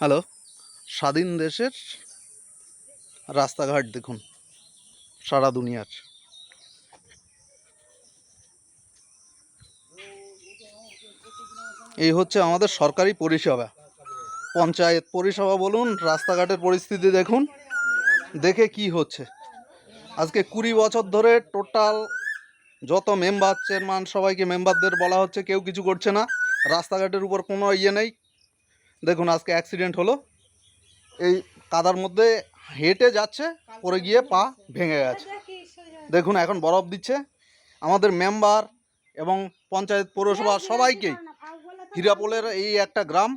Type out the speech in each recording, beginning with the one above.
Hello, স্বাধীন দেশের রাস্তাঘাট দেখুন সারা দুনিয়ার। এই হচ্ছে আমাদের সরকারি পরিষেবা, পঞ্চায়েত পরিষেবা বলুন, রাস্তাঘাটের পরিস্থিতি দেখুন, দেখে কি হচ্ছে। আজকে 20 বছর ধরে টোটাল যত মেম্বার চেয়ারম্যান সবাইকে মেম্বারদের বলা হচ্ছে, কেউ কিছু করছে না। রাস্তাঘাটের উপর কোনো ইয়ে নেই। দেখুন আজকে অ্যাক্সিডেন্ট হলো, এই কাদার মধ্যে হেঁটে যাচ্ছে, পড়ে গিয়ে পা ভেঙে গেছে। দেখুন এখন বরফ দিচ্ছে। আমাদের মেম্বার এবং পঞ্চায়েত পৌরসভা সবাইকেই, হীরাপোলের এই একটা গ্রাম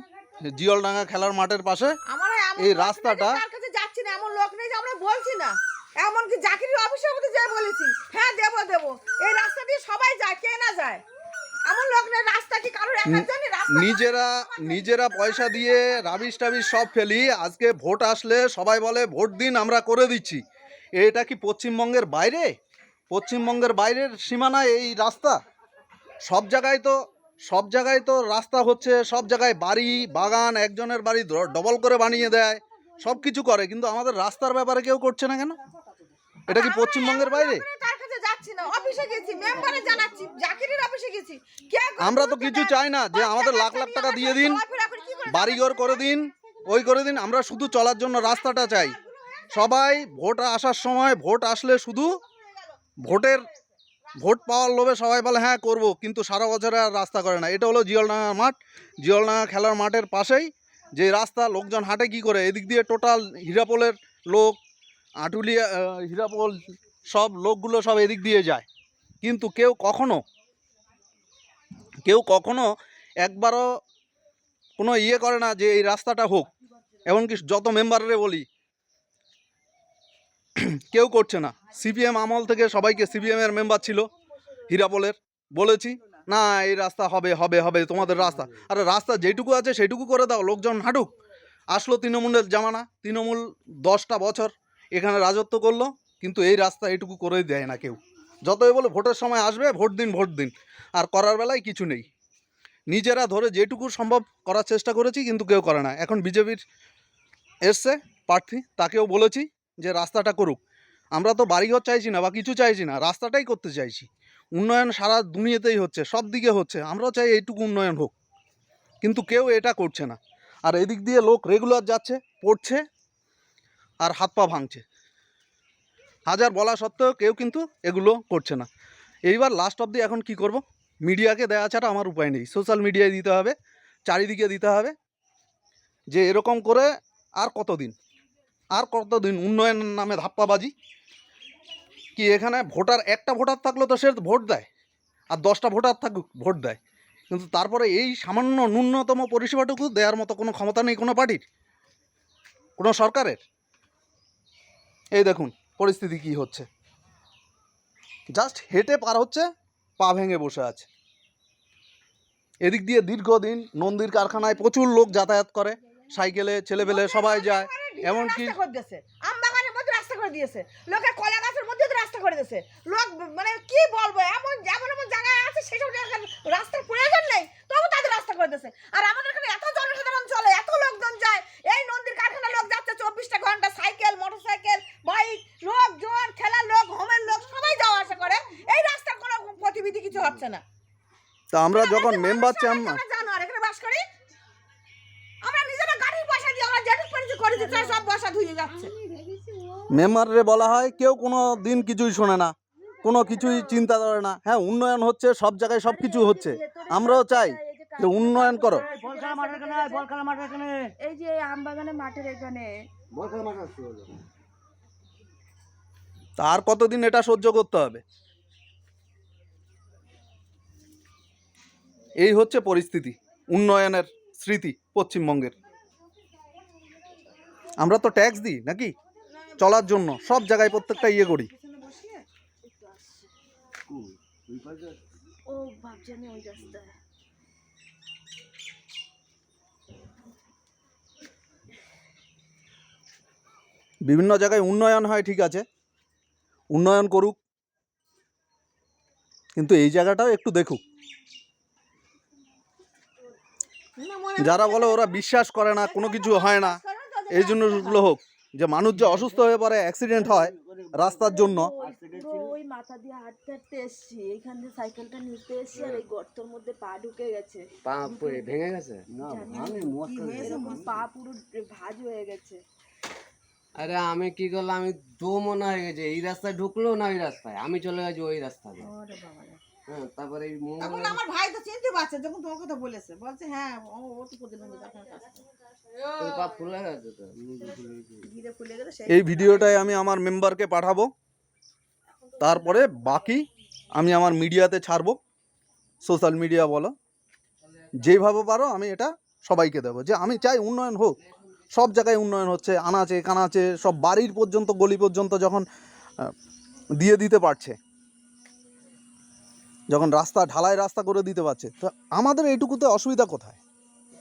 জিয়লডাঙ্গা খেলার মাঠের পাশে এই রাস্তাটা, যাচ্ছি না এমন লোক নেই যে আমরা বলছি না, এমনকি জাকির অফিসের মধ্যে যাই বলেছি হ্যাঁ দেবো দেবো, এই রাস্তা দিয়ে সবাই যায়, কে না যায়? এমন লোক নেই, রাস্তা কি কারোর একার জন্য? নিজেরা পয়সা দিয়ে রাবিশ টাবিশ সব ফেলি। আজকে ভোট আসলে সবাই বলে ভোট দিন, আমরা করে দিচ্ছি। এটা কি পশ্চিমবঙ্গের বাইরে? পশ্চিমবঙ্গের বাইরের সীমানায় এই রাস্তা? সব জায়গায় তো রাস্তা হচ্ছে, সব জায়গায় বাড়ি বাগান, একজনের বাড়ি ডবল করে বানিয়ে দেয়, সব কিছু করে, কিন্তু আমাদের রাস্তার ব্যাপারে কেউ করছে না কেন? এটা কি পশ্চিমবঙ্গের বাইরে? আমরা তো কিছু চাই না যে আমাদের লাখ লাখ টাকা দিয়ে দিন, বাড়িঘর করে দিন, ওই করে দিন। আমরা শুধু চলার জন্য রাস্তাটা চাই। সবাই ভোট আসার সময়, ভোট আসলে শুধু ভোট পাওয়ার লোভে সবাই বলে হ্যাঁ করব, কিন্তু সারা বছরে আর রাস্তা করে না। এটা হলো জিয়লডাঙ্গা মাঠ, জিয়লডাঙ্গা খেলার মাঠের পাশেই যে রাস্তা, লোকজন হাঁটে কি করে? এদিক দিয়ে টোটাল হীরাপোলের লোক, আটুলিয়া, হীরাপোল, সব লোকগুলো সব এদিক দিয়ে যায়, কিন্তু কেউ কখনো একবারও কোনো ইয়ে করে না যে এই রাস্তাটা হোক। এমনকি যত মেম্বাররে বলি, কেউ করছে না। সিপিএম আমল থেকে সবাইকে, সিপিএমের মেম্বার ছিল হীরাপোলের, বলেছি না এই রাস্তা হবে হবে হবে, তোমাদের রাস্তা, আরে রাস্তা যেটুকু আছে সেইটুকু করে দাও, লোকজন হাঁটুক। আসলো তৃণমূলের জামানা, তৃণমূল 10টা বছর এখানে রাজত্ব করলো, কিন্তু এই রাস্তা এইটুকু করেই দেয় না কেউ। যতই বলে ভোটের সময় আসবে, ভোট দিন, আর করার বেলায় কিছু নেই। নিজেরা ধরে যেটুকু সম্ভব করার চেষ্টা করেছি, কিন্তু কেউ করে না। এখন বিজেপির এসছে প্রার্থী, তাকেও বলেছি যে রাস্তাটা করুক। আমরা তো বাড়িঘর চাইছি না বা কিছু চাইছি না, রাস্তাটাই করতে চাইছি। উন্নয়ন সারা দুনিয়াতেই হচ্ছে, সব দিকে হচ্ছে, আমরাও চাই এইটুকু উন্নয়ন হোক, কিন্তু কেউ এটা করছে না। আর এদিক দিয়ে লোক রেগুলার যাচ্ছে, পড়ছে আর হাত পা ভাঙছে। হাজার বলা সত্ত্বেও কেউ কিন্তু এগুলো করছে না। এইবার লাস্ট অবধি এখন কি করব? মিডিয়াকে দেওয়া ছাড়া আমার উপায় নেই। সোশ্যাল মিডিয়ায় দিতে হবে, চারিদিকে দিতে হবে, যে এরকম করে আর কতদিন উন্নয়নের নামে ধাপ্পাবাজি। কি এখানে একটা ভোটার থাকলে তো সে ভোট দেয়, আর 10টা ভোটার থাকুক ভোট দেয়, কিন্তু তারপরে এই সামান্য ন্যূনতম পরিষেবাটুকু দেওয়ার মতো কোনো ক্ষমতা নেই কোনো পার্টির, কোনো সরকারের। এই দেখুন পরিস্থিতি কি হচ্ছে, জাস্ট হেঁটে পার হচ্ছে, পা ভেঙে বসে আছে। এদিক দিয়ে দীর্ঘদিন নন্দীর কারখানায় প্রচুর লোক যাতায়াত করে, সাইকেলে ছেলেপেলে সবাই যায়, এমনকি আমবাগানের মধ্যে রাস্তা করে দিয়েছে, লোকের কলা গাছের মধ্যে রাস্তা করে দিয়েছে। লোক মানে কি বলবো, এমন জায়গায় আছে সেসব রাস্তার প্রয়োজন নেই, তবু তাদের রাস্তা করে দিয়েছে। আর আমাদের এখানে এত জনসাধারণ চলে, এত লোকজন যায়, এই নন্দীর কারখানার লোক যাচ্ছে 24টা ঘন্টা, সাইকেল, মোটরসাইকেল, বাইক, লোকজন, খেলার লোক, হোমের লোক, সবাই যাওয়া আসা করে। এই রাস্তার কোনো গতিবিধি কিছু হচ্ছে না। তা আমরা যখন মেম্বার এখানে বাস করি, আমরা নিজেরা গাড়ির পয়সা দিয়ে আমরা যেটুকু করেছি করেছি, সব বসা ধুয়ে যাচ্ছে। মেম্বাররে বলা হয়, কেউ কোনো দিন কিছুই শোনে না, কোনো কিছুই চিন্তা করে না। হ্যাঁ উন্নয়ন হচ্ছে, সব জায়গায় সব কিছু হচ্ছে, আমরাও চাই যে উন্নয়ন করো। এই যে আমবাগানের মাঠের এখানে তার কতদিন এটা সহ্য করতে হবে? এই হচ্ছে পরিস্থিতি, উন্নয়নের স্মৃতি পশ্চিমবঙ্গের। আমরা তো ট্যাক্স দিই নাকি চলার জন্য, সব জায়গায় প্রত্যেকটা ইয়ে করি। বিভিন্ন জায়গায় উন্নয়ন হয়, ঠিক আছে, উন্নয়ন করুক, কিন্তু এই জায়গাটাও একটু দেখুক। না, মনে যারা বলে ওরা বিশ্বাস করে না, কোনো কিছু হয় না, এই জন্য এগুলো হোক, যে মানুষ যে অসুস্থ হয়ে পড়ে, অ্যাক্সিডেন্ট হয় রাস্তার জন্য। পুরো ওই মাথা দিয়ে হাঁটতে হাঁটতে এসছি, এইখান দিয়ে সাইকেলটা নিতে এসছি, আর এই গর্তের মধ্যে পা ঢুকে গেছে, পা ভেঙে গেছে। এরকম পা পুরো ভাঁজ হয়ে গেছে। আরে আমি কি করলাম, আমি দো মনে হয়ে গেছে, এই রাস্তায় ঢুকলো না ওই রাস্তায়, আমি চলে গেছি ওই রাস্তায়। ওরে বাবা রে। হ্যাঁ, তারপরে এই এখন আমার ভাই তো চিনতে পারছে যখন তোমার কথা বলেছে, বলছে হ্যাঁ ও তো প্রতিবন্ধী দেখার কাজ করে। পা ফুলে গেছে তো। গিরে ফুলে গেলে সেই এই ভিডিওটাই আমি আমার মেম্বারকে পাঠাবো, তারপরে বাকি আমি আমার মিডিয়াতে ছাড়বো, সোশ্যাল মিডিয়া বলো, যেইভাবে পারো আমি এটা সবাইকে দেবো, যে আমি চাই উন্নয়ন হোক। সব জায়গায় উন্নয়ন হচ্ছে, আনাচে কানাচে সব বাড়ির পর্যন্ত, গলি পর্যন্ত যখন দিয়ে দিতে পারছে, যখন রাস্তা ঢালাই রাস্তা করে দিতে পারছে, তো আমাদের এইটুকুতে অসুবিধা কোথায়?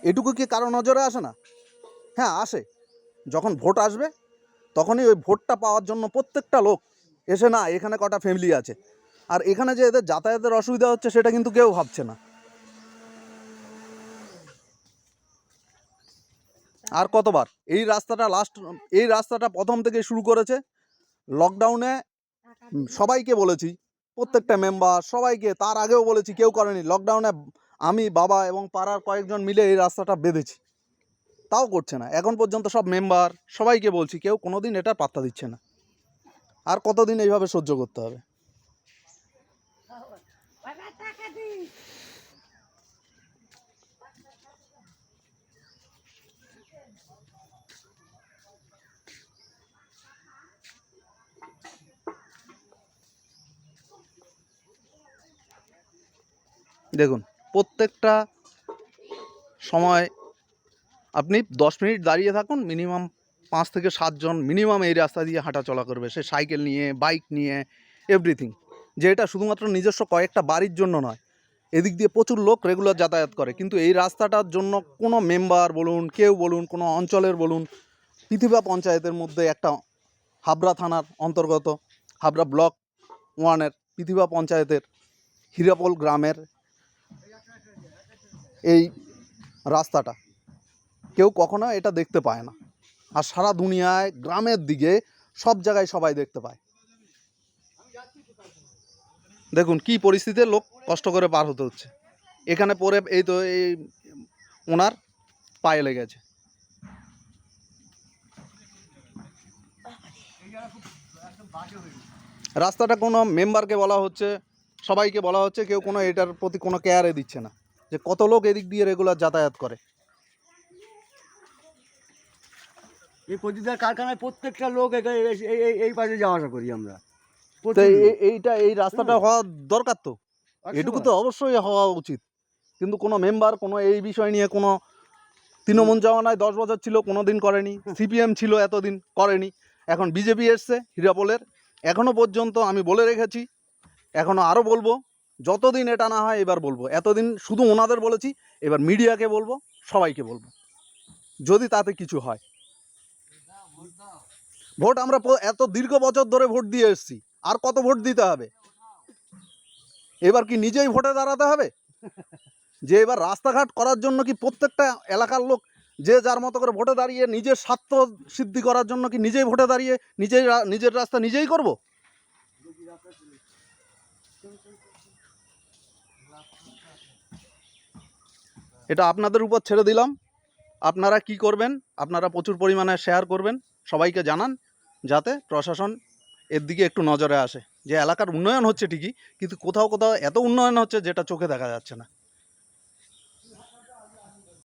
এটুকু কি কারো নজরে আসে না? হ্যাঁ আসে, যখন ভোট আসবে তখনই ওই ভোটটা পাওয়ার জন্য প্রত্যেকটা লোক এসে, না এখানে কটা ফ্যামিলি আছে, আর এখানে যে এদের যাতায়াতের অসুবিধা হচ্ছে সেটা কিন্তু কেউ ভাবছে না। আর কতবার এই রাস্তাটা এই রাস্তাটা প্রথম থেকে শুরু করেছে লকডাউনে, সবাইকে বলেছি, প্রত্যেকটা মেম্বার সবাইকে, তার আগেও বলেছি, কেউ করেনি। লকডাউনে আমি, বাবা এবং পাড়ার কয়েকজন মিলে এই রাস্তাটা বেঁধেছি, তাও করছে না এখন পর্যন্ত। সব মেম্বার সবাইকে বলছি, কেউ কোনোদিন এটা পাত্তা দিচ্ছে না। আর কতদিন এইভাবে সহ্য করতে হবে? দেখুন, প্রত্যেকটা সময় আপনি 10 মিনিট দাঁড়িয়ে থাকুন, মিনিমাম 5 থেকে 7 জন মিনিমাম এই রাস্তা দিয়ে হাঁটা চলা করবে, সে সাইকেল নিয়ে, বাইক নিয়ে, এভরিথিং। যে এটা শুধুমাত্র নিজস্ব কয়েকটা বাড়ির জন্য নয়, এদিক দিয়ে প্রচুর লোক রেগুলার যাতায়াত করে, কিন্তু এই রাস্তাটার জন্য কোনো মেম্বার বলুন, কেউ বলুন, কোনো অঞ্চলের বলুন, পৃথিবী পঞ্চায়েতের মধ্যে একটা হাবড়া থানার অন্তর্গত হাবড়া ব্লক 1-এর পৃথিবী পঞ্চায়েতের হিরাপোল গ্রামের এই রাস্তাটা কেউ কখনো এটা দেখতে পায় না, আর সারা দুনিয়ায় গ্রামের দিকে সব জায়গায় সবাই দেখতে পায়। দেখুন কি পরিস্থিতিতে লোক কষ্ট করে পার হতে হচ্ছে, এখানে পরে এই তো এই ওনার পায়ে লেগেছে। রাস্তাটা কোনো মেম্বারকে বলা হচ্ছে, সবাইকে বলা হচ্ছে, কেউ কোনো এটার প্রতি কোনো কেয়ারে দিচ্ছে না, যে কত লোক এদিক দিয়ে রেগুলার যাতায়াত করে। এই প্রতিদার কারখানায় প্রত্যেকটা লোক এই পাশে যাওয়া আসা করি আমরা। তো এই রাস্তাটা হওয়া দরকার, তো এটুকু তো অবশ্যই হওয়া উচিত, কিন্তু কোনো মেম্বার কোনো এই বিষয় নিয়ে কোনো, তৃণমূল জমানায় 10 বছর ছিল, কোনো দিন করেনি, সিপিএম ছিল এতদিন করেনি, এখন বিজেপি এসছে হিরাপোলের, এখনও পর্যন্ত আমি বলে রেখেছি, এখনও আরও বলবো, যতদিন এটা না হয় এবার বলবো। এতদিন শুধু ওনাদের বলেছি, এবার মিডিয়াকে বলবো, সবাইকে বলবো, যদি তাতে কিছু হয়। ভোট আমরা এত দীর্ঘ বছর ধরে ভোট দিয়ে এসেছি, আর কত ভোট দিতে হবে? এবার কি নিজেই ভোটে দাঁড়াতে হবে? যে এবার রাস্তাঘাট করার জন্য কি প্রত্যেকটা এলাকার লোক যে যার মতো করে ভোটে দাঁড়িয়ে নিজের স্বার্থ সিদ্ধি করার জন্য কি নিজেই ভোটে দাঁড়িয়ে নিজের রাস্তা নিজেই করব? এটা আপনাদের উপর ছেড়ে দিলাম, আপনারা কি করবেন? আপনারা প্রচুর পরিমাণে শেয়ার করবেন, সবাইকে জানান, যাতে প্রশাসন এর দিকে একটু নজরে আসে। যে এলাকার উন্নয়ন হচ্ছে ঠিকই, কিন্তু কোথাও কোথাও এত উন্নয়ন হচ্ছে যেটা চোখে দেখা যাচ্ছে না।